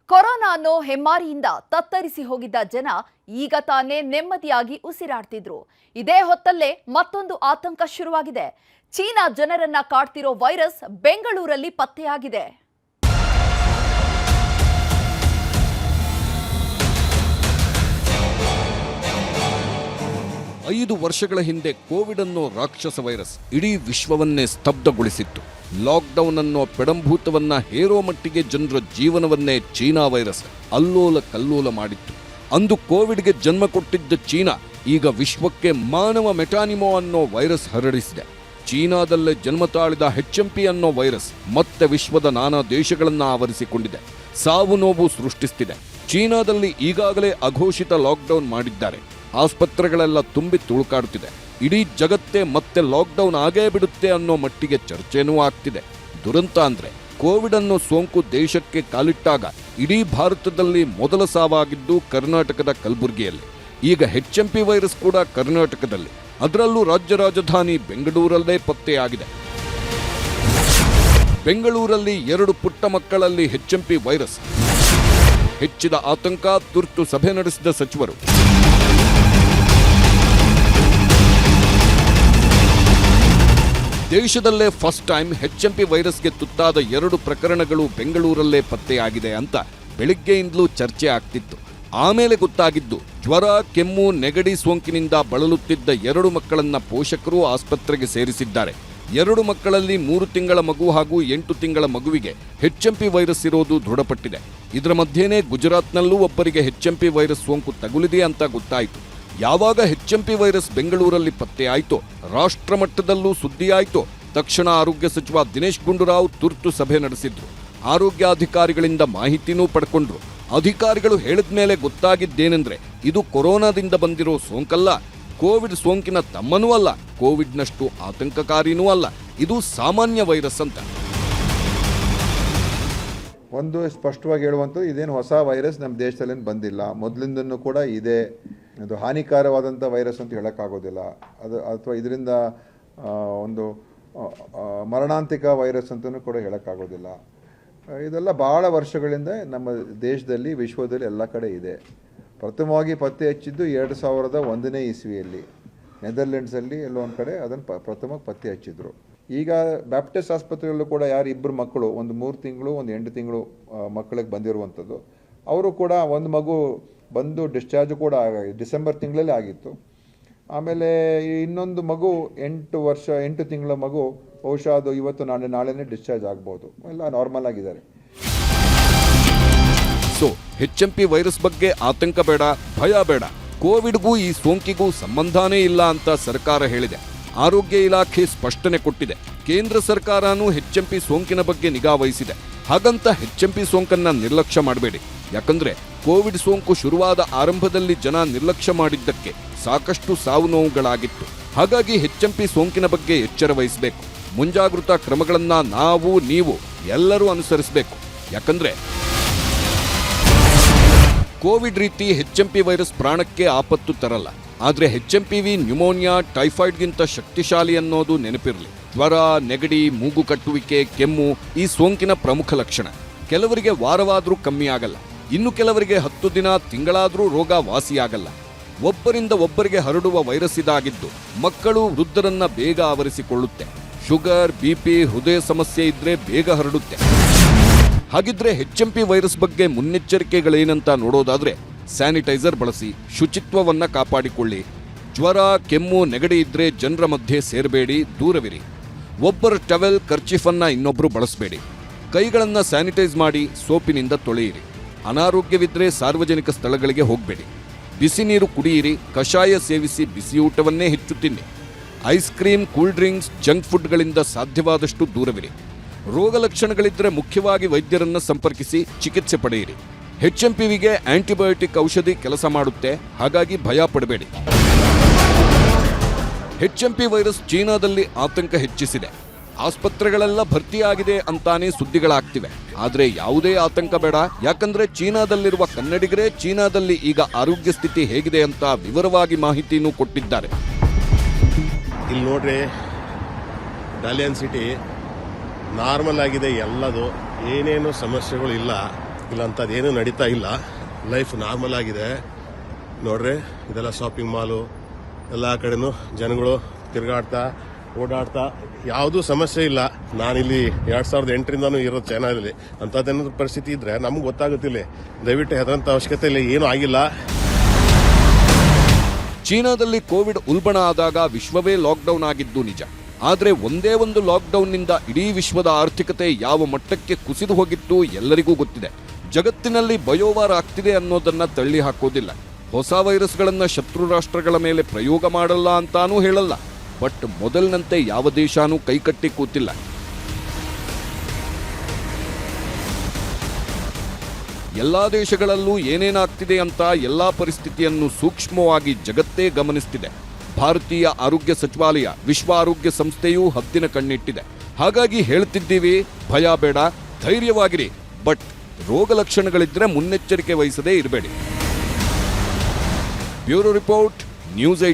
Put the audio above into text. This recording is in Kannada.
ಕೊರೋನಾ ಅನ್ನೋ ಹೆಮ್ಮಾರಿಯಿಂದ ತತ್ತರಿಸಿ ಹೋಗಿದ್ದ ಜನ ಈಗ ತಾನೇ ನೆಮ್ಮದಿಯಾಗಿ ಉಸಿರಾಡ್ತಿದ್ರು. ಇದೇ ಹೊತ್ತಲ್ಲೇ ಮತ್ತೊಂದು ಆತಂಕ ಶುರುವಾಗಿದೆ. ಚೀನಾ ಜನರನ್ನ ಕಾಡ್ತಿರೋ ವೈರಸ್ ಬೆಂಗಳೂರಲ್ಲಿ ಪತ್ತೆಯಾಗಿದೆ. ಐದು ವರ್ಷಗಳ ಹಿಂದೆ ಕೋವಿಡ್ ಅನ್ನೋ ರಾಕ್ಷಸ ವೈರಸ್ ಇಡೀ ವಿಶ್ವವನ್ನೇ ಸ್ತಬ್ಧಗೊಳಿಸಿತ್ತು. ಲಾಕ್ಡೌನ್ ಅನ್ನೋ ಪೆಡಂಭೂತವನ್ನ ಹೇರೋ ಮಟ್ಟಿಗೆ ಜನರ ಜೀವನವನ್ನೇ ಚೀನಾ ವೈರಸ್ ಅಲ್ಲೋಲ ಕಲ್ಲೋಲ ಮಾಡಿತ್ತು. ಅಂದು ಕೋವಿಡ್ಗೆ ಜನ್ಮ ಕೊಟ್ಟಿದ್ದ ಚೀನಾ ಈಗ ವಿಶ್ವಕ್ಕೆ ಮಾನವ ಮೆಟಾನಿಮೋ ಅನ್ನೋ ವೈರಸ್ ಹರಡಿಸಿದೆ. ಚೀನಾದಲ್ಲೇ ಜನ್ಮ ತಾಳಿದ HMP ಅನ್ನೋ ವೈರಸ್ ಮತ್ತೆ ವಿಶ್ವದ ನಾನಾ ದೇಶಗಳನ್ನ ಆವರಿಸಿಕೊಂಡಿದೆ, ಸಾವು ನೋವು ಸೃಷ್ಟಿಸುತ್ತಿದೆ. ಚೀನಾದಲ್ಲಿ ಈಗಾಗಲೇ ಅಘೋಷಿತ ಲಾಕ್ಡೌನ್ ಮಾಡಿದ್ದಾರೆ. ಆಸ್ಪತ್ರೆಗಳೆಲ್ಲ ತುಂಬಿ ತುಳುಕಾಡುತ್ತಿದೆ. ಇಡೀ ಜಗತ್ತೇ ಮತ್ತೆ ಲಾಕ್ಡೌನ್ ಆಗೇ ಬಿಡುತ್ತೆ ಅನ್ನೋ ಮಟ್ಟಿಗೆ ಚರ್ಚೆನೂ ಆಗ್ತಿದೆ. ದುರಂತ ಅಂದ್ರೆ ಕೋವಿಡ್ ಅನ್ನೋ ಸೋಂಕು ದೇಶಕ್ಕೆ ಕಾಲಿಟ್ಟಾಗ ಇಡೀ ಭಾರತದಲ್ಲಿ ಮೊದಲ ಸಾವಾಗಿದ್ದು ಕರ್ನಾಟಕದ ಕಲಬುರಗಿಯಲ್ಲಿ. ಈಗ HMP ವೈರಸ್ ಕೂಡ ಕರ್ನಾಟಕದಲ್ಲಿ, ಅದರಲ್ಲೂ ರಾಜ್ಯ ರಾಜಧಾನಿ ಬೆಂಗಳೂರಲ್ಲೇ ಪತ್ತೆಯಾಗಿದೆ. ಬೆಂಗಳೂರಲ್ಲಿ 2 ಪುಟ್ಟ ಮಕ್ಕಳಲ್ಲಿ HMP ವೈರಸ್ ಹೆಚ್ಚಿದ ಆತಂಕ. ತುರ್ತು ಸಭೆ ನಡೆಸಿದ ಸಚಿವರು. ದೇಶದಲ್ಲೇ ಫಸ್ಟ್ ಟೈಮ್ HMP ವೈರಸ್ಗೆ ತುತ್ತಾದ 2 ಪ್ರಕರಣಗಳು ಬೆಂಗಳೂರಲ್ಲೇ ಪತ್ತೆಯಾಗಿದೆ ಅಂತ ಬೆಳಿಗ್ಗೆಯಿಂದಲೂ ಚರ್ಚೆ ಆಗ್ತಿತ್ತು. ಆಮೇಲೆ ಗೊತ್ತಾಗಿದ್ದು ಜ್ವರ, ಕೆಮ್ಮು, ನೆಗಡಿ ಸೋಂಕಿನಿಂದ ಬಳಲುತ್ತಿದ್ದ 2 ಮಕ್ಕಳನ್ನ ಪೋಷಕರು ಆಸ್ಪತ್ರೆಗೆ ಸೇರಿಸಿದ್ದಾರೆ. 2 ಮಕ್ಕಳಲ್ಲಿ 3 ತಿಂಗಳ ಮಗು ಹಾಗೂ 8 ತಿಂಗಳ ಮಗುವಿಗೆ HMP ವೈರಸ್ ಇರೋದು ದೃಢಪಟ್ಟಿದೆ. ಇದರ ಮಧ್ಯೆನೇ ಗುಜರಾತ್ನಲ್ಲೂ ಒಬ್ಬರಿಗೆ HMP ವೈರಸ್ ಸೋಂಕು ತಗುಲಿದೆ ಅಂತ ಗೊತ್ತಾಯಿತು. ಯಾವಾಗ HMP ವೈರಸ್ ಬೆಂಗಳೂರಲ್ಲಿ ಪತ್ತೆಯಾಯಿತೋ ರಾಷ್ಟ್ರ ಮಟ್ಟದಲ್ಲೂ ಸುದ್ದಿಯಾಯಿತು. ತಕ್ಷಣ ಆರೋಗ್ಯ ಸಚಿವ ದಿನೇಶ್ ಗುಂಡೂರಾವ್ ತುರ್ತು ಸಭೆ ನಡೆಸಿದ್ರು. ಆರೋಗ್ಯಾಧಿಕಾರಿಗಳಿಂದ ಮಾಹಿತಿನೂ ಪಡ್ಕೊಂಡ್ರು. ಅಧಿಕಾರಿಗಳು ಹೇಳಿದ ಮೇಲೆ ಗೊತ್ತಾಗಿದ್ದೇನೆಂದ್ರೆ ಇದು ಕೊರೋನಾದಿಂದ ಬಂದಿರೋ ಸೋಂಕಲ್ಲ, ಕೋವಿಡ್ ಸೋಂಕಿನ ತಮ್ಮನೂ ಅಲ್ಲ, ಕೋವಿಡ್ನಷ್ಟು ಆತಂಕಕಾರಿನೂ ಅಲ್ಲ, ಇದು ಸಾಮಾನ್ಯ ವೈರಸ್ ಅಂತ. ಒಂದು ಸ್ಪಷ್ಟವಾಗಿ ಹೇಳುವಂಥದ್ದು, ಇದೇನು ಹೊಸ ವೈರಸ್ ನಮ್ಮ ದೇಶದಲ್ಲಿ ಬಂದಿಲ್ಲ, ಮೊದಲಿಂದನೂ ಕೂಡ ಇದೆ. ಇದು ಹಾನಿಕಾರವಾದಂಥ ವೈರಸ್ ಅಂತ ಹೇಳೋಕ್ಕಾಗೋದಿಲ್ಲ, ಅದು ಅಥವಾ ಇದರಿಂದ ಒಂದು ಮರಣಾಂತಿಕ ವೈರಸ್ ಅಂತಲೂ ಕೂಡ ಹೇಳೋಕ್ಕಾಗೋದಿಲ್ಲ. ಇದೆಲ್ಲ ಭಾಳ ವರ್ಷಗಳಿಂದ ನಮ್ಮ ದೇಶದಲ್ಲಿ, ವಿಶ್ವದಲ್ಲಿ ಎಲ್ಲ ಕಡೆ ಇದೆ. ಪ್ರಥಮವಾಗಿ ಪತ್ತೆ ಹಚ್ಚಿದ್ದು 2001ನೇ ಇಸ್ವಿಯಲ್ಲಿ ನೆದರ್ಲೆಂಡ್ಸಲ್ಲಿ ಎಲ್ಲೋ ಒಂದು ಕಡೆ ಅದನ್ನು ಪ್ರಥಮವಾಗಿ ಪತ್ತೆ ಹಚ್ಚಿದ್ರು. ಈಗ ಬ್ಯಾಪ್ಟಿಸ್ಟ್ ಆಸ್ಪತ್ರೆಯಲ್ಲೂ ಕೂಡ ಇಬ್ಬರು ಮಕ್ಕಳು, ಒಂದು 3 ತಿಂಗಳು ಒಂದು 8 ತಿಂಗಳು ಮಕ್ಕಳಿಗೆ ಬಂದಿರುವಂಥದ್ದು. ಅವರು ಕೂಡ ಒಂದು ಮಗು ಬಂದು ಡಿಸ್ಚಾರ್ಜ್ ಕೂಡ ಡಿಸೆಂಬರ್ ತಿಂಗಳಲ್ಲಿ ಆಗಿತ್ತು. ಆಮೇಲೆ ಇನ್ನೊಂದು ಮಗು 8 ತಿಂಗಳ ಮಗು, ಬಹುಶಃ ಅದು ಇವತ್ತು ನಾಳೆನೇ ಡಿಸ್ಚಾರ್ಜ್ ಆಗ್ಬೋದು. ಎಲ್ಲ ನಾರ್ಮಲ್ ಆಗಿದ್ದಾರೆ. ಸೊ HMP ವೈರಸ್ ಬಗ್ಗೆ ಆತಂಕ ಬೇಡ, ಭಯ ಬೇಡ. ಕೋವಿಡ್ಗೂ ಈ ಸೋಂಕಿಗೂ ಸಂಬಂಧನೇ ಇಲ್ಲ ಅಂತ ಸರ್ಕಾರ ಹೇಳಿದೆ. ಆರೋಗ್ಯ ಇಲಾಖೆ ಸ್ಪಷ್ಟನೆ ಕೊಟ್ಟಿದೆ. ಕೇಂದ್ರ ಸರ್ಕಾರನೂ HMP ಸೋಂಕಿನ ಬಗ್ಗೆ ನಿಗಾ ವಹಿಸಿದೆ. ಹಾಗಂತ HMP ಸೋಂಕನ್ನ ನಿರ್ಲಕ್ಷ್ಯ ಮಾಡಬೇಡಿ. ಯಾಕಂದ್ರೆ ಕೋವಿಡ್ ಸೋಂಕು ಶುರುವಾದ ಆರಂಭದಲ್ಲಿ ಜನ ನಿರ್ಲಕ್ಷ್ಯ ಮಾಡಿದ್ದಕ್ಕೆ ಸಾಕಷ್ಟು ಸಾವು ನೋವುಗಳಾಗಿತ್ತು. ಹಾಗಾಗಿ HMP ಸೋಂಕಿನ ಬಗ್ಗೆ ಎಚ್ಚರ ವಹಿಸಬೇಕು. ಮುಂಜಾಗೃತಾ ಕ್ರಮಗಳನ್ನ ನಾವು ನೀವು ಎಲ್ಲರೂ ಅನುಸರಿಸಬೇಕು. ಯಾಕಂದ್ರೆ ಕೋವಿಡ್ ರೀತಿ HMP ವೈರಸ್ ಪ್ರಾಣಕ್ಕೆ ಆಪತ್ತು ತರಲ್ಲ. ಆದ್ರೆ HMPV ನ್ಯೂಮೋನಿಯಾ, ಟೈಫಾಯ್ಡ್ಗಿಂತ ಶಕ್ತಿಶಾಲಿ ಅನ್ನೋದು ನೆನಪಿರಲಿ. ಜ್ವರ, ನೆಗಡಿ, ಮೂಗು ಕಟ್ಟುವಿಕೆ, ಕೆಮ್ಮು ಈ ಸೋಂಕಿನ ಪ್ರಮುಖ ಲಕ್ಷಣ. ಕೆಲವರಿಗೆ ವಾರವಾದರೂ ಕಮ್ಮಿ ಆಗಲ್ಲ, ಇನ್ನು ಕೆಲವರಿಗೆ 10 ದಿನ, ತಿಂಗಳಾದರೂ ರೋಗ ವಾಸಿಯಾಗಲ್ಲ. ಒಬ್ಬರಿಂದ ಒಬ್ಬರಿಗೆ ಹರಡುವ ವೈರಸ್ ಇದಾಗಿದ್ದು ಮಕ್ಕಳು, ವೃದ್ಧರನ್ನ ಬೇಗ ಆವರಿಸಿಕೊಳ್ಳುತ್ತೆ. ಶುಗರ್, BP, ಹೃದಯ ಸಮಸ್ಯೆ ಇದ್ರೆ ಬೇಗ ಹರಡುತ್ತೆ. ಹಾಗಿದ್ರೆ HMP ವೈರಸ್ ಬಗ್ಗೆ ಮುನ್ನೆಚ್ಚರಿಕೆಗಳೇನಂತ ನೋಡೋದಾದ್ರೆ, ಸ್ಯಾನಿಟೈಸರ್ ಬಳಸಿ, ಶುಚಿತ್ವವನ್ನ ಕಾಪಾಡಿಕೊಳ್ಳಿ. ಜ್ವರ, ಕೆಮ್ಮು, ನೆಗಡಿ ಇದ್ರೆ ಜನರ ಮಧ್ಯೆ ಸೇರಬೇಡಿ, ದೂರವಿರಿ. ಒಬ್ಬರ ಟವೆಲ್, ಕರ್ಚಿಫನ್ನ ಇನ್ನೊಬ್ರು ಬಳಸಬೇಡಿ. ಕೈಗಳನ್ನ ಸ್ಯಾನಿಟೈಸ್ ಮಾಡಿ ಸೋಪಿನಿಂದ ತೊಳೆಯಿರಿ. ಅನಾರೋಗ್ಯವಿದ್ರೆ ಸಾರ್ವಜನಿಕ ಸ್ಥಳಗಳಿಗೆ ಹೋಗಬೇಡಿ. ಬಿಸಿ ನೀರು ಕುಡಿಯಿರಿ. ಕಷಾಯ ಸೇವಿಸಿ ಬಿಸಿಯೂಟವನ್ನೇ ಹೆಚ್ಚು ತಿನ್ನಿ. Ice cream, cool drinks, junk ಫುಡ್ಗಳಿಂದ ಸಾಧ್ಯವಾದಷ್ಟು ದೂರವಿರಿ. ರೋಗ ಲಕ್ಷಣಗಳಿದ್ರೆ ಮುಖ್ಯವಾಗಿ ವೈದ್ಯರನ್ನ ಸಂಪರ್ಕಿಸಿ ಚಿಕಿತ್ಸೆ ಪಡೆಯಿರಿ. HMPVಗೆ ಆಂಟಿಬಯೋಟಿಕ್ ಔಷಧಿ ಕೆಲಸ ಮಾಡುತ್ತೆ, ಹಾಗಾಗಿ ಭಯ ಪಡಬೇಡಿ. HMP ವೈರಸ್ ಚೀನಾದಲ್ಲಿ ಆತಂಕ ಹೆಚ್ಚಿಸಿದೆ. ಆಸ್ಪತ್ರೆಗಳೆಲ್ಲ ಭರ್ತಿಯಾಗಿದೆ ಅಂತಾನೆ ಸುದ್ದಿಗಳಾಗ್ತಿವೆ. ಆದ್ರೆ ಯಾವುದೇ ಆತಂಕ ಬೇಡ. ಯಾಕಂದ್ರೆ ಚೀನಾದಲ್ಲಿರುವ ಕನ್ನಡಿಗರೇ ಚೀನಾದಲ್ಲಿ ಈಗ ಆರೋಗ್ಯ ಸ್ಥಿತಿ ಹೇಗಿದೆ ಅಂತ ವಿವರವಾಗಿ ಮಾಹಿತಿನೂ ಕೊಟ್ಟಿದ್ದಾರೆ. ಇಲ್ಲಿ ನೋಡ್ರಿ, ಡಾಲಿಯನ್ ಸಿಟಿ ನಾರ್ಮಲ್ ಆಗಿದೆ, ಎಲ್ಲದು ಏನೇನು ಸಮಸ್ಯೆಗಳು ಇಲ್ಲ. ಇಲ್ಲ ಅಂಥದ್ದೇನೂ ನಡೀತಾ ಇಲ್ಲ. ಲೈಫ್ ನಾರ್ಮಲ್ ಆಗಿದೆ. ನೋಡ್ರಿ, ಇದೆಲ್ಲ ಶಾಪಿಂಗ್ ಮಾಲು, ಎಲ್ಲ ಕಡೆನೂ ಜನಗಳು ತಿರುಗಾಡ್ತಾ ಓಡಾಡ್ತಾ ಯಾವುದೂ ಸಮಸ್ಯೆ ಇಲ್ಲ. ನಾನಿಲ್ಲಿ 2008ರಿಂದನೂ ಇರೋ ಚೈನಾದಲ್ಲಿ. ಅಂಥದ್ದೇನಾದ್ರೂ ಪರಿಸ್ಥಿತಿ ಇದ್ರೆ ನಮ್ಗೆ ಗೊತ್ತಾಗುತ್ತಿಲ್ಲ. ದಯವಿಟ್ಟು ಹೆದರಂಥ ಅವಶ್ಯಕತೆ ಇಲ್ಲ, ಏನೂ ಆಗಿಲ್ಲ. ಚೀನಾದಲ್ಲಿ ಕೋವಿಡ್ ಉಲ್ಬಣ ಆದಾಗ ವಿಶ್ವವೇ ಲಾಕ್ಡೌನ್ ಆಗಿದ್ದು ನಿಜ. ಆದರೆ ಒಂದೇ ಒಂದು ಲಾಕ್ಡೌನ್ನಿಂದ ಇಡೀ ವಿಶ್ವದ ಆರ್ಥಿಕತೆ ಯಾವ ಮಟ್ಟಕ್ಕೆ ಕುಸಿದು ಹೋಗಿತ್ತು ಎಲ್ಲರಿಗೂ ಗೊತ್ತಿದೆ. ಜಗತ್ತಿನಲ್ಲಿ ಬಯೋವಾರ ಆಗ್ತಿದೆ ಅನ್ನೋದನ್ನ ತಳ್ಳಿ ಹಾಕೋದಿಲ್ಲ. ಹೊಸ ವೈರಸ್ಗಳನ್ನ ಶತ್ರು ರಾಷ್ಟ್ರಗಳ ಮೇಲೆ ಪ್ರಯೋಗ ಮಾಡಲ್ಲ ಅಂತಾನೂ ಹೇಳಲ್ಲ. ಬಟ್ ಮೊದಲಿನಂತೆ ಯಾವ ದೇಶನೂ ಕೈಕಟ್ಟಿ ಕೂತಿಲ್ಲ. ಎಲ್ಲಾ ದೇಶಗಳಲ್ಲೂ ಏನೇನಾಗ್ತಿದೆ ಅಂತ ಎಲ್ಲಾ ಪರಿಸ್ಥಿತಿಯನ್ನು ಸೂಕ್ಷ್ಮವಾಗಿ ಜಗತ್ತೇ ಗಮನಿಸ್ತಿದೆ. ಭಾರತೀಯ ಆರೋಗ್ಯ ಸಚಿವಾಲಯ, ವಿಶ್ವ ಆರೋಗ್ಯ ಸಂಸ್ಥೆಯೂ ಹದ್ದಿನ ಕಣ್ಣಿಟ್ಟಿದೆ. ಹಾಗಾಗಿ ಹೇಳ್ತಿದ್ದೀವಿ, ಭಯ ಬೇಡ, ಧೈರ್ಯವಾಗಿರಿ. ಬಟ್ ರೋಗ ಲಕ್ಷಣಗಳಿದ್ರೆ ಮುನ್ನೆಚ್ಚರಿಕೆ ವಹಿಸದೇ ಇರಬೇಡಿ. Bureau report, news 18.